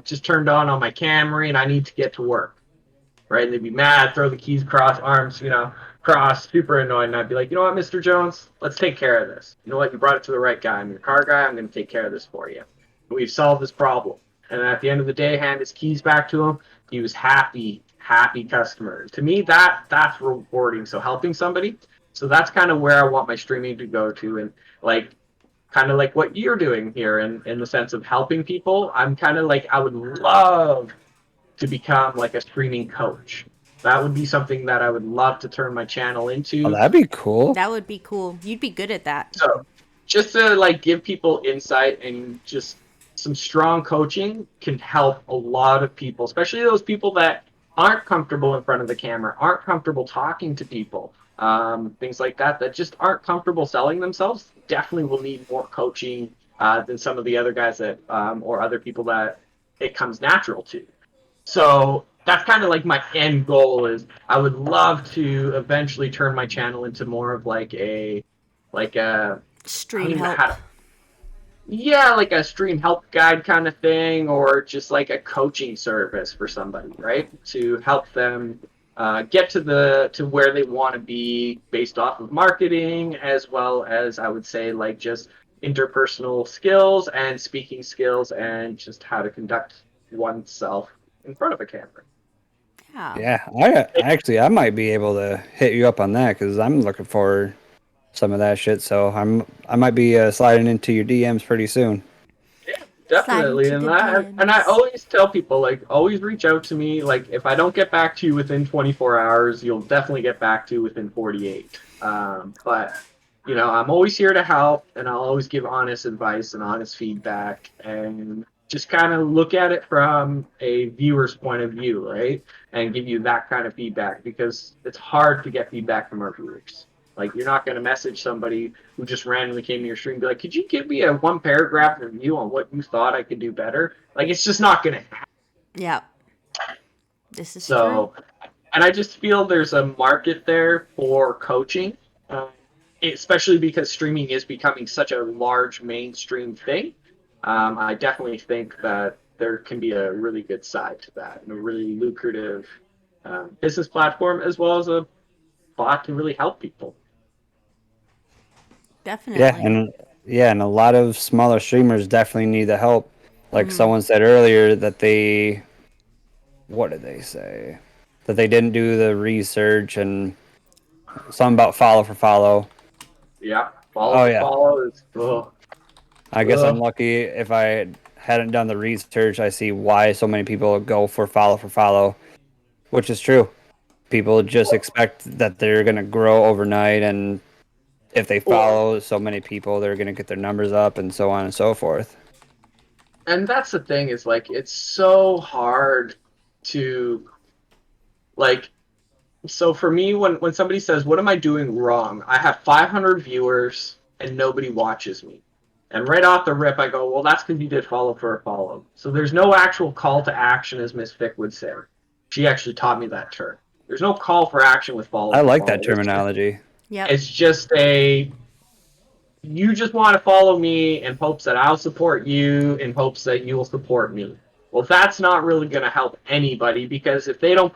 just turned on my Camry, and I need to get to work, right? And they'd be mad, throw the keys cross, arms, cross, super annoying. And I'd be like, you know what, Mr. Jones, let's take care of this. You know what, you brought it to the right guy. I'm your car guy. I'm going to take care of this for you. We've solved this problem. And at the end of the day, hand his keys back to him. He was happy customer. To me, that's rewarding. So helping somebody. So that's kind of where I want my streaming to go to, and like kind of like what you're doing here in the sense of helping people. I'm kind of like, I would love to become like a streaming coach. That would be something that I would love to turn my channel into. Oh, that'd be cool. That would be cool. You'd be good at that. So just to like give people insight, and just some strong coaching can help a lot of people, especially those people that aren't comfortable in front of the camera, aren't comfortable talking to people. Things like that just aren't comfortable selling themselves, definitely will need more coaching than some of the other guys that or other people that it comes natural to. So that's kind of like my end goal is I would love to eventually turn my channel into more of like a stream help. Like a stream help guide kind of thing, or just like a coaching service for somebody, right? To help them get to where they want to be based off of marketing, as well as I would say like just interpersonal skills and speaking skills and just how to conduct oneself in front of a camera. Yeah. Yeah, I might be able to hit you up on that because I'm looking for some of that shit. So I might be sliding into your DMs pretty soon. Yeah, Slide definitely. into And the I DMs. always tell people, like, always reach out to me. Like, if I don't get back to you within 24 hours, you'll definitely get back to you within 48. But you know, I'm always here to help, and I'll always give honest advice and honest feedback, and just kind of look at it from a viewer's point of view, right? And give you that kind of feedback because it's hard to get feedback from our viewers. Like, you're not going to message somebody who just randomly came to your stream and be like, could you give me a one paragraph review on what you thought I could do better? Like, it's just not going to happen. Yeah. This is So, true. and I just feel there's a market there for coaching, especially because streaming is becoming such a large mainstream thing. I definitely think that there can be a really good side to that and a really lucrative business platform as well as a bot to really help people. Definitely. And a lot of smaller streamers definitely need the help. Like someone said earlier that what did they say? That they didn't do the research and something about follow for follow. Yeah, follow Oh for yeah, follow is ugh. I guess I'm Ugh. lucky if I hadn't done the research. I see why so many people go for follow, which is true. People just expect that they're gonna grow overnight, and if they Well, follow so many people, they're gonna get their numbers up, and so on and so forth. and that's the thing is like it's so hard to like so for me when somebody says what am I doing wrong, I have 500 viewers and nobody watches me, and right off the rip I go, well, that's because you did follow for a follow. So there's no actual call to action, as Miss Vic would say. She actually taught me that term. There's no call for action with follow I for like that follow. terminology. Yep. It's just a you just want to follow me in hopes that I'll support you, in hopes that you'll support me. Well, that's not really going to help anybody because if they don't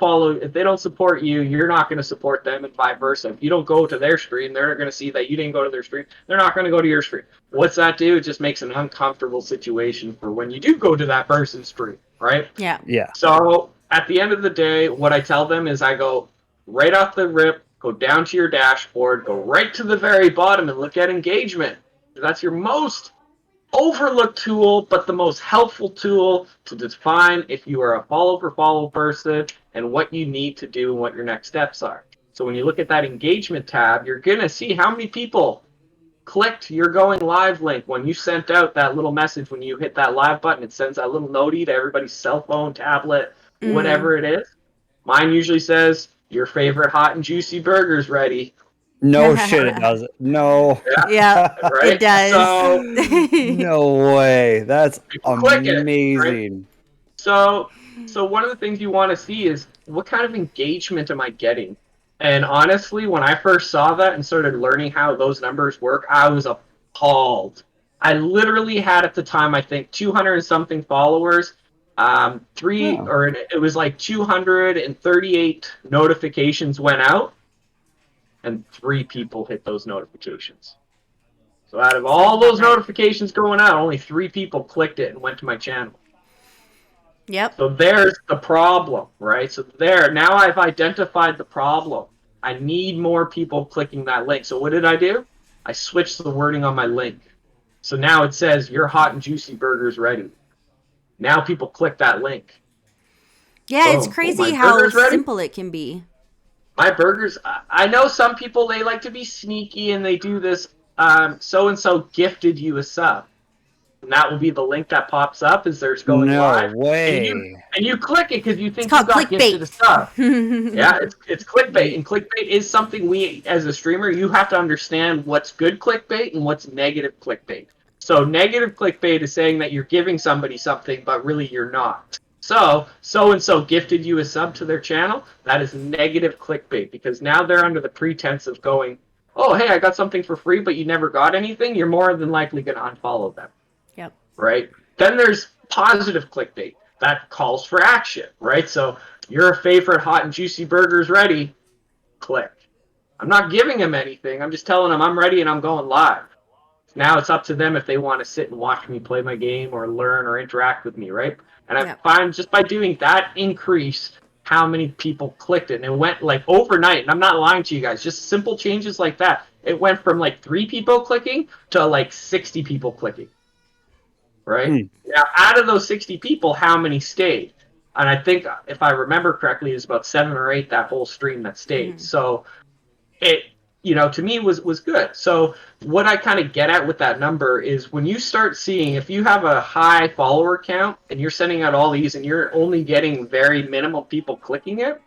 support you, you're not going to support them, and vice versa. If you don't go to their stream, they're going to see that you didn't go to their stream. They're not going to go to your stream. What's that do? It just makes an uncomfortable situation for when you do go to that person's stream, right? Yeah. Yeah. So at the end of the day, what I tell them is I go right off the rip, go down to your dashboard, go right to the very bottom and look at engagement. That's your most overlooked tool, but the most helpful tool to define if you are a follow for follow person and what you need to do and what your next steps are. So when you look at that engagement tab, you're going to see how many people clicked your going live link when you sent out that little message. When you hit that live button, it sends that little notey to everybody's cell phone, tablet, whatever it is. Mine usually says your favorite hot and juicy burgers ready. No shit, it doesn't. No. Yeah, Right? it does. So No way. That's people click it, right? amazing. So one of the things you want to see is what kind of engagement am I getting? And honestly, when I first saw that and started learning how those numbers work, I was appalled. I literally had at the time, I think, 200 and something followers. It was like 238 notifications went out, and 3 people hit those notifications. So out of all those notifications going out, only 3 people clicked it and went to my channel. Yep. So there's the problem, right? So now I've identified the problem. I need more people clicking that link. So what did I do? I switched the wording on my link. So now it says your hot and juicy burgers ready. Now people click that link. Yeah, Boom. it's crazy My how burger's ready? simple it can be. My burgers, I know some people, they like to be sneaky and they do this, so-and-so gifted you a sub. And that will be the link that pops up as there's going No live. way. And you click it because you think It's you called got gifted a sub. clickbait. Yeah, it's clickbait. And clickbait is something we, as a streamer, you have to understand what's good clickbait and what's negative clickbait. So negative clickbait is saying that you're giving somebody something, but really you're not. So-and-so gifted you a sub to their channel. That is negative clickbait because now they're under the pretense of going, oh, hey, I got something for free, but you never got anything. You're more than likely going to unfollow them. Yep. Right? Then there's positive clickbait. That calls for action, right? So your favorite hot and juicy burgers ready. Click. I'm not giving them anything. I'm just telling them I'm ready and I'm going live. Now it's up to them if they want to sit and watch me play my game or learn or interact with me, right? And I find just by doing that increased how many people clicked it. And it went like overnight, and I'm not lying to you guys, just simple changes like that. It went from like 3 people clicking to like 60 people clicking, right? Now, out of those 60 people, how many stayed? And I think, if I remember correctly, it was about 7 or 8 that whole stream that stayed. So it, to me was good. So what I kind of get at with that number is when you start seeing, if you have a high follower count and you're sending out all these and you're only getting very minimal people clicking it,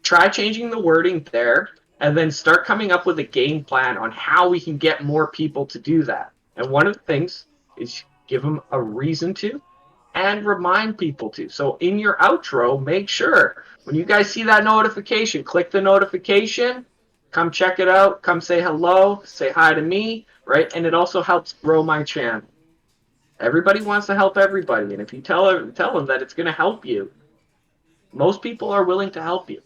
try changing the wording there and then start coming up with a game plan on how we can get more people to do that. And one of the things is give them a reason to and remind people to. So in your outro, make sure when you guys see that notification, click the notification, come check it out, come say hello, say hi to me, right? And it also helps grow my channel. Everybody wants to help everybody, and if you tell them that it's going to help you, most people are willing to help you.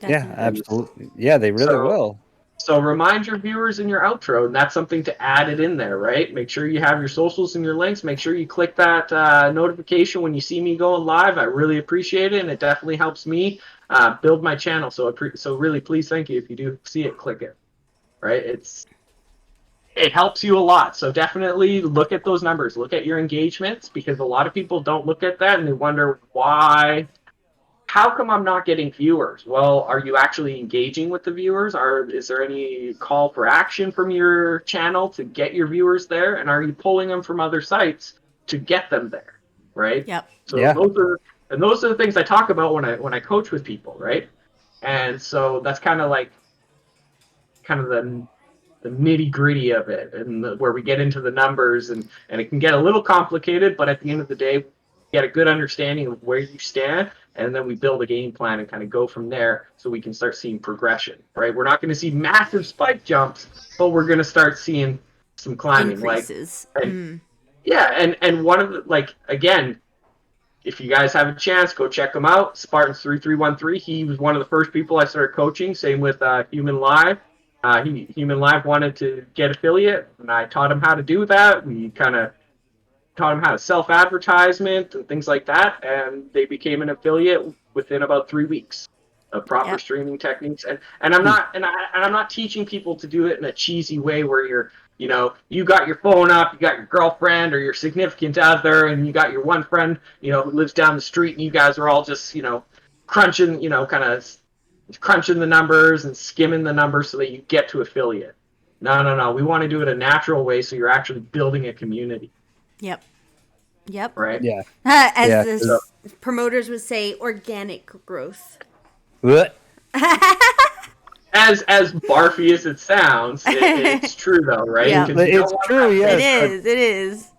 Yeah, absolutely. Yeah, they really will. So remind your viewers in your outro, and that's something to add it in there, right? Make sure you have your socials and your links. Make sure you click that notification when you see me going live. I really appreciate it, and it definitely helps me build my channel. So really, please, thank you. If you do see it, click it, right? It helps you a lot. So definitely look at those numbers. Look at your engagements, because a lot of people don't look at that, and they wonder why. How come I'm not getting viewers? Well, are you actually engaging with the viewers? Is there any call for action from your channel to get your viewers there? And are you pulling them from other sites to get them there? Right? Yep. So those are the things I talk about when I coach with people, right? And so that's kind of the nitty gritty of it, and where we get into the numbers, and it can get a little complicated, but at the end of the day, get a good understanding of where you stand, and then we build a game plan and kind of go from there so we can start seeing progression, right? We're not going to see massive spike jumps, but we're going to start seeing some climbing. Increases. Yeah, and one of the, again, if you guys have a chance, go check him out, Spartans3313. He was one of the first people I started coaching, same with Human Live. Human Live wanted to get affiliate, and I taught him how to do that. We kind of taught them how to self-advertisement and things like that, and they became an affiliate within about 3 weeks of proper streaming techniques. And I'm not teaching people to do it in a cheesy way where you got your phone up, you got your girlfriend or your significant other, and you got your one friend, who lives down the street, and you guys are all just, crunching, kind of crunching the numbers and skimming the numbers so that you get to affiliate. No. We want to do it a natural way so you're actually building a community. Yep. Right. Yeah. As the promoters would say, organic growth. What? As barfy as it sounds, it's true though, right? Yeah. It's true. Yes. It is.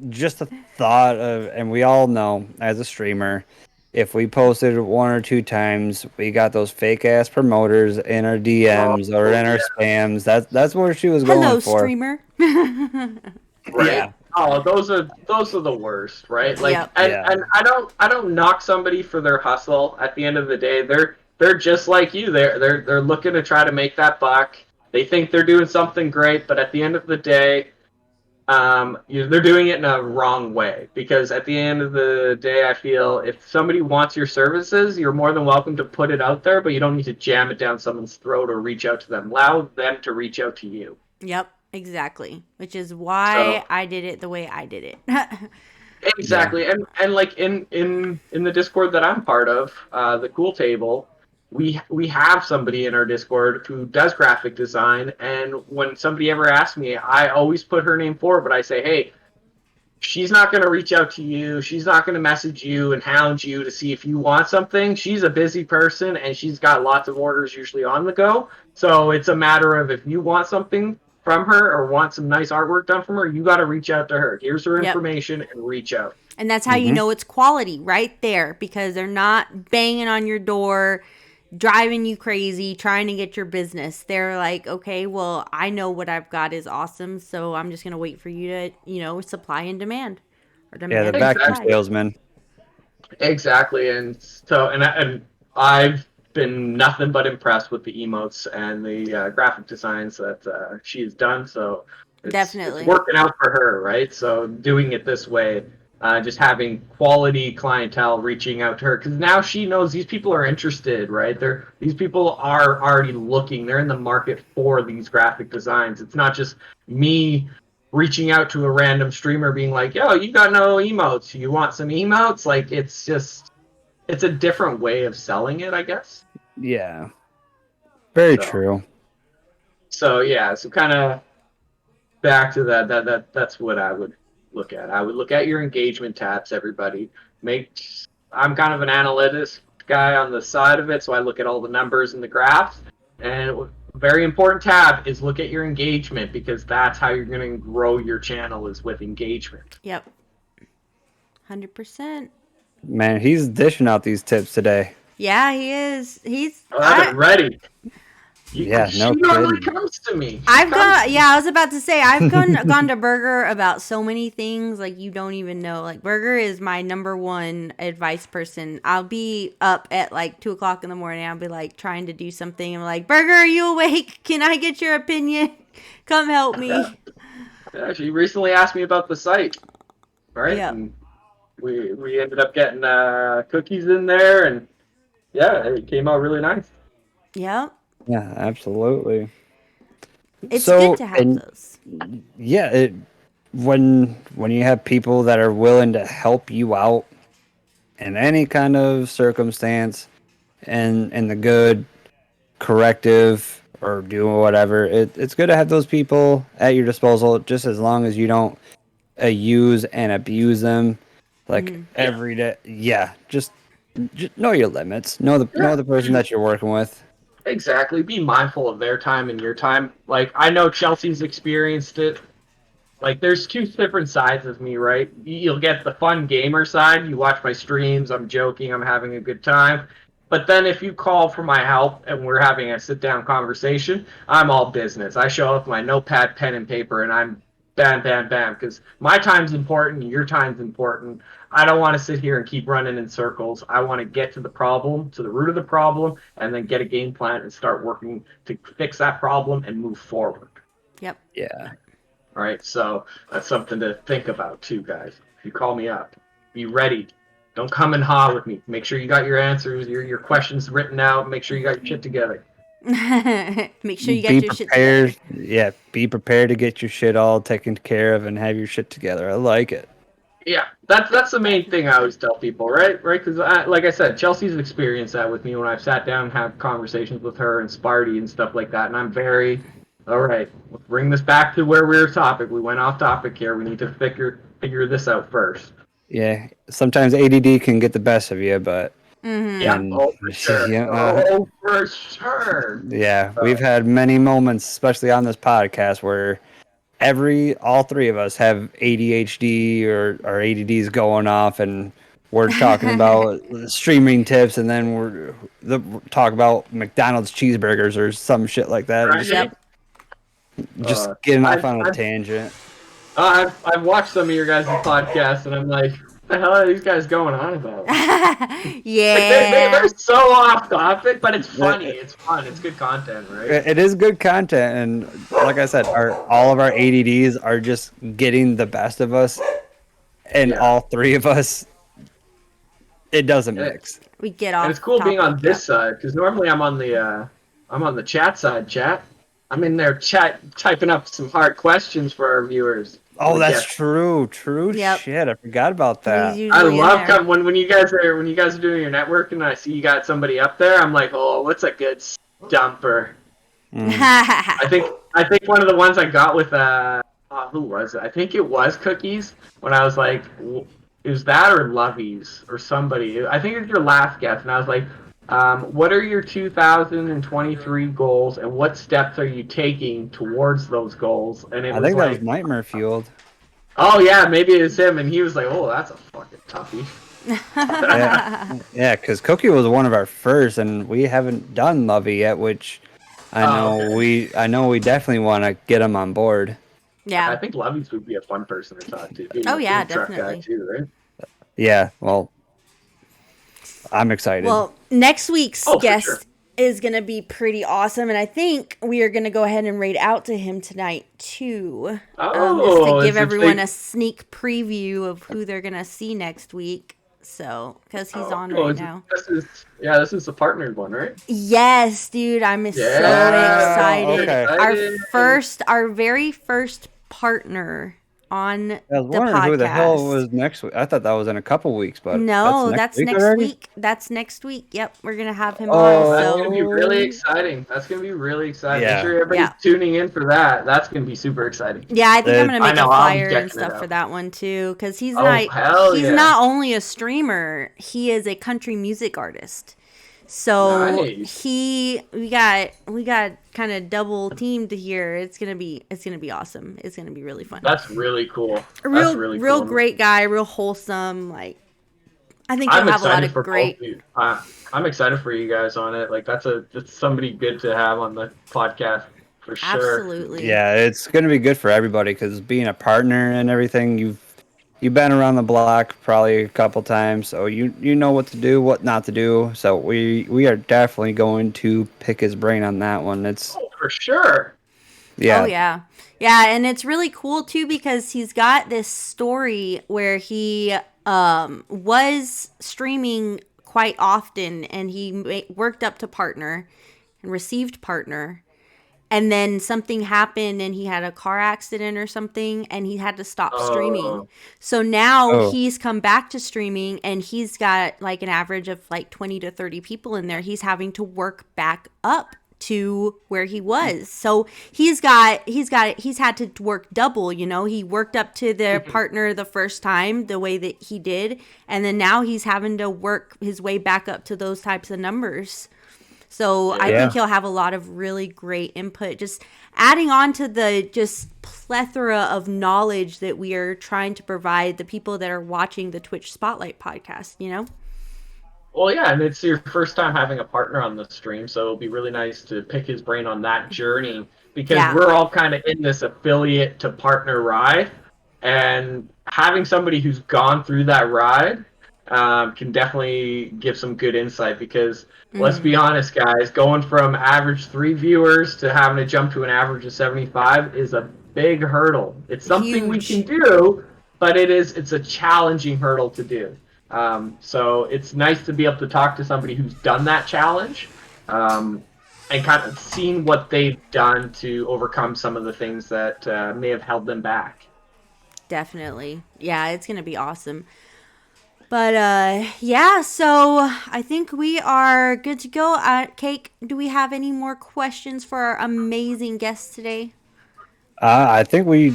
Just a thought of, and we all know as a streamer, if we posted 1 or 2 times, we got those fake ass promoters in our DMs or in our spams. That's where she was going Hello, for. streamer. Right. Yeah. Oh, those are the worst, right? And I don't knock somebody for their hustle. At the end of the day, they're just like you. They're looking to try to make that buck. They think they're doing something great, but at the end of the day, they're doing it in a wrong way. Because at the end of the day, I feel if somebody wants your services, you're more than welcome to put it out there, but you don't need to jam it down someone's throat or reach out to them. Allow them to reach out to you. Yep. Exactly, which is why I did it the way I did it. Exactly, and in the Discord that I'm part of, the Cool Table, we have somebody in our Discord who does graphic design, and when somebody ever asks me, I always put her name forward, but I say, hey, she's not going to reach out to you, she's not going to message you and hound you to see if you want something. She's a busy person, and she's got lots of orders usually on the go, so it's a matter of if you want something from her or want some nice artwork done from her, you got to reach out to her. Here's her information and reach out. And that's how you know it's quality right there, because they're not banging on your door, driving you crazy, trying to get your business. They're like, okay, well, I know what I've got is awesome, so I'm just going to wait for you to, supply and demand. Or demand the vacuum salesman. Exactly, and so and I've been nothing but impressed with the emotes and the graphic designs that she's done. So it's Definitely. working out for her, right? So doing it this way, just having quality clientele reaching out to her, because now she knows these people are interested, right? These people are already looking. They're in the market for these graphic designs. It's not just me reaching out to a random streamer being like, yo, you got no emotes, you want some emotes? Like, it's a different way of selling it, I guess. Yeah. Very So true. so kind of back to that's what I would look at. I would look at your engagement tabs, everybody. Make I'm kind of an analytics guy on the side of it, so I look at all the numbers and the graphs. And a very important tab is look at your engagement, because that's how you're going to grow your channel, is with engagement. Yep. 100%. Man, he's dishing out these tips today. Yeah, he is. He's. I'm ready. Yeah, no She normally kidding. comes to me. I was about to say, I've gone to Burger about so many things, like, you don't even know. Like, Burger is my number one advice person. I'll be up at like 2 o'clock in the morning. I'll be like trying to do something. I'm like, Burger, are you awake? Can I get your opinion? Come help me. Yeah, she recently asked me about the site, right? Yep. And we ended up getting cookies in there, and yeah, it came out really nice. Yep. Yeah, absolutely. It's So, good to have and those. yeah, when you have people that are willing to help you out in any kind of circumstance, and in the good, corrective, or doing whatever, it's good to have those people at your disposal, just as long as you don't use and abuse them like every day. Yeah, just know your limits. Know the person that you're working with. Exactly. Be mindful of their time and your time. Like, I know Chelsea's experienced it. Like, there's two different sides of me, right? You'll get the fun gamer side. You watch my streams. I'm joking. I'm having a good time. But then if you call for my help and we're having a sit-down conversation, I'm all business. I show up with my notepad, pen, and paper, and I'm bam, bam, bam, because my time's important, your time's important. I don't want to sit here and keep running in circles. I want to get to the problem, to the root of the problem, and then get a game plan and start working to fix that problem and move forward. Yep. Yeah. All right, so that's something to think about too, guys. If you call me up, be ready. Don't come and ha with me. Make sure you got your answers, your questions written out. Make sure you got your shit together. Make sure you get Be your prepared. shit together. Yeah, be prepared to get your shit all taken care of and have your shit together. I like it. Yeah, that's the main thing I always tell people, right? Because like I said, Chelsea's experienced that with me when I've sat down and had conversations with her and Sparty and stuff like that, and I'm very, all right, let's bring this back to where we were topic. We went off topic here. We need to figure this out first. Yeah, sometimes ADD can get the best of you, but Yeah, and for sure. yeah, For sure. yeah, we've had many moments, especially on this podcast, where all three of us have ADHD or our ADDs going off, and we're talking about streaming tips, and then we're talk about McDonald's cheeseburgers or some shit like that. Right? Yep. Just getting off I've, on a I've, tangent. I've watched some of your guys' podcasts, and I'm like, what the hell are these guys going on about? Yeah. They're so off topic, but it's funny. It's fun. It's good content, right? It is good content, and like I said, all of our ADDs are just getting the best of us, and all three of us, it doesn't mix. We get off. And it's cool being on topic, this side, because normally I'm on the chat side. Chat. I'm in there typing up some hard questions for our viewers. Oh, that's true. True Yep. shit. I forgot about that. He's I usually in love there. when you guys are doing your networking and I see you got somebody up there. I'm like, oh, what's a good stumper? I think one of the ones I got with who was it? I think it was Cookies. When I was like, it was that or Lovey's or somebody. I think it was your last guest, and I was like, what are your 2023 goals, and what steps are you taking towards those goals? And I think that was Nightmare Fueled. Oh yeah, maybe it's him, and he was like, oh, that's a fucking toughie. Yeah, because Cookie was one of our first, and we haven't done Lovey yet, which I know we definitely want to get him on board. Yeah. I think Lovey's would be a fun person to talk to. Oh, yeah, Truck definitely. guy too, right? Yeah, well, I'm excited. Well, next week's guest sure. is going to be pretty awesome, and I think we are going to go ahead and raid out to him tonight too. Just to give everyone a sneak preview of who they're going to see next week. So, because he's on right now. This is the partnered one, right? Yes, dude, I'm so excited. Okay. Our very first partner on I was the wondering podcast. who the hell was next week. I thought that was in a couple weeks, but no, that's next already? week. That's next week. Yep, we're gonna have him on. on. That's So gonna be really exciting. Yeah. Make sure everybody's tuning in for that. That's gonna be super exciting. Yeah, I think I'm gonna make a flyer and it stuff up. for that one too, because he's He's not only a streamer, he is a country music artist. So Nice. we got kind of double teamed here. It's gonna be awesome. It's gonna be really fun. That's really cool. Real great guy, real wholesome. Like, I think you'll have a lot of great. I'm excited for you guys on it. Like, that's somebody good to have on the podcast for sure. Absolutely. Yeah, it's gonna be good for everybody because being a partner and everything, you've been around the block probably a couple times, so you know what to do, what not to do. So we are definitely going to pick his brain on that one. It's for sure. Yeah. Oh yeah. Yeah, and it's really cool too because he's got this story where he was streaming quite often, and he worked up to partner and received partner. And then something happened and he had a car accident or something and he had to stop streaming. So now he's come back to streaming and he's got like an average of like 20 to 30 people in there. He's having to work back up to where he was. So he's had to work double, you know. He worked up to the partner the first time the way that he did, and then now he's having to work his way back up to those types of numbers. So I think he'll have a lot of really great input, just adding on to the just plethora of knowledge that we are trying to provide the people that are watching the Twitch Spotlight podcast, you know? Well, yeah, and it's your first time having a partner on the stream, so it'll be really nice to pick his brain on that journey because we're all kind of in this affiliate to partner ride, and having somebody who's gone through that ride can definitely give some good insight because let's be honest, guys, going from average 3 viewers to having to jump to an average of 75 is a big hurdle. It's something we can do, but it's a challenging hurdle to do. So it's nice to be able to talk to somebody who's done that challenge and kind of seen what they've done to overcome some of the things that may have held them back. Definitely. Yeah, it's going to be awesome. But, yeah, so I think we are good to go. Cake, do we have any more questions for our amazing guests today? I think we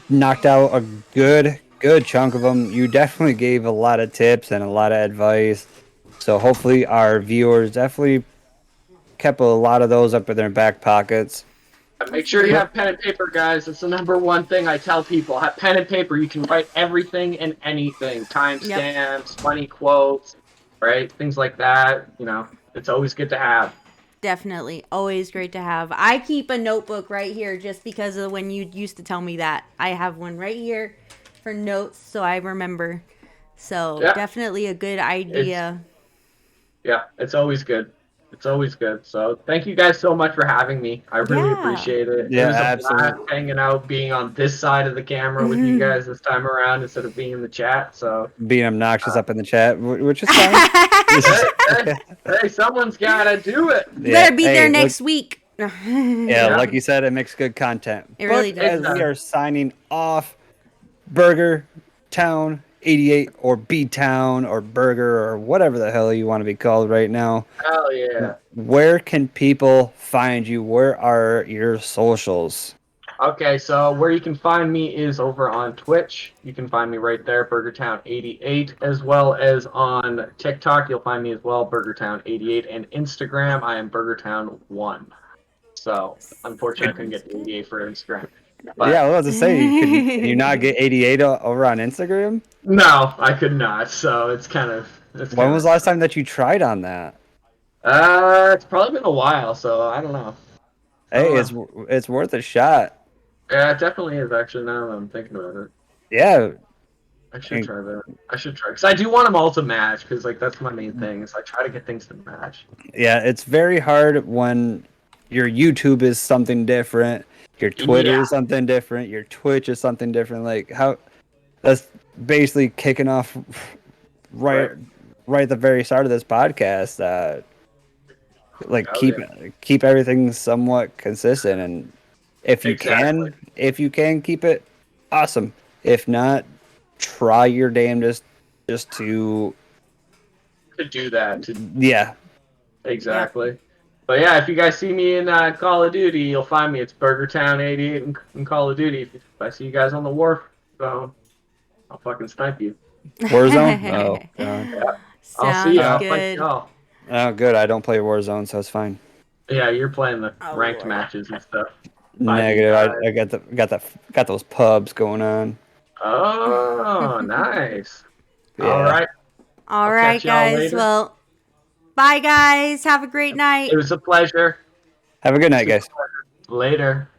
knocked out a good chunk of them. You definitely gave a lot of tips and a lot of advice. So hopefully our viewers definitely kept a lot of those up in their back pockets. Make sure you have pen and paper, guys. It's the number one thing I tell people. Have pen and paper. You can write everything and anything. Timestamps, funny quotes, right? Things like that. You know, it's always good to have. Definitely. Always great to have. I keep a notebook right here just because of when you used to tell me that. I have one right here for notes so I remember. So definitely a good idea. It's always good. It's always good. So thank you guys so much for having me. I really appreciate it. Yeah, it was absolutely. a blast hanging out, being on this side of the camera with you guys this time around instead of being in the chat. So being obnoxious up in the chat, which is fine. hey, someone's got to do it. Better be there next week. Like you said, it makes good content. It really does. As we are signing off, Burgertown88 or B-Town or Burger or whatever the hell you want to be called right now. Hell yeah. Where can people find you? Where are your socials? Okay, so where you can find me is over on Twitch. You can find me right there, Burgertown88, as well as on TikTok. You'll find me as well, Burgertown88, and Instagram, I am Burgertown1. So, unfortunately, I couldn't get the 88 for Instagram. But, yeah, I was about to say, can you not get 88 over on Instagram? No, I could not. So it's kind of. When was the last time that you tried on that? It's probably been a while, so I don't know. Hey, it's worth a shot. Yeah, it definitely is. Actually, now that I'm thinking about it. Yeah, I should try that. I should try because I do want them all to match because like that's my main thing is I try to get things to match. Yeah, it's very hard when your YouTube is something different, your Twitter is something different, your Twitch is something different. Like how that's basically kicking off right at the very start of this podcast. Like keep everything somewhat consistent, and if you can keep it, awesome. If not, try your damnedest just to do that. Yeah. Exactly. But yeah, if you guys see me in Call of Duty, you'll find me. It's Burgertown88 in Call of Duty. If I see you guys on the wharf, so I'll fucking snipe you. Warzone? Oh, yeah. I'll see you. I'll fight y'all. Oh, good. I don't play Warzone, so it's fine. Yeah, you're playing the ranked matches and stuff. Negative. I got those pubs going on. Oh, nice. Yeah. All right, guys. Well, bye, guys. Have a great night. It was a pleasure. Have a good night, guys. Later.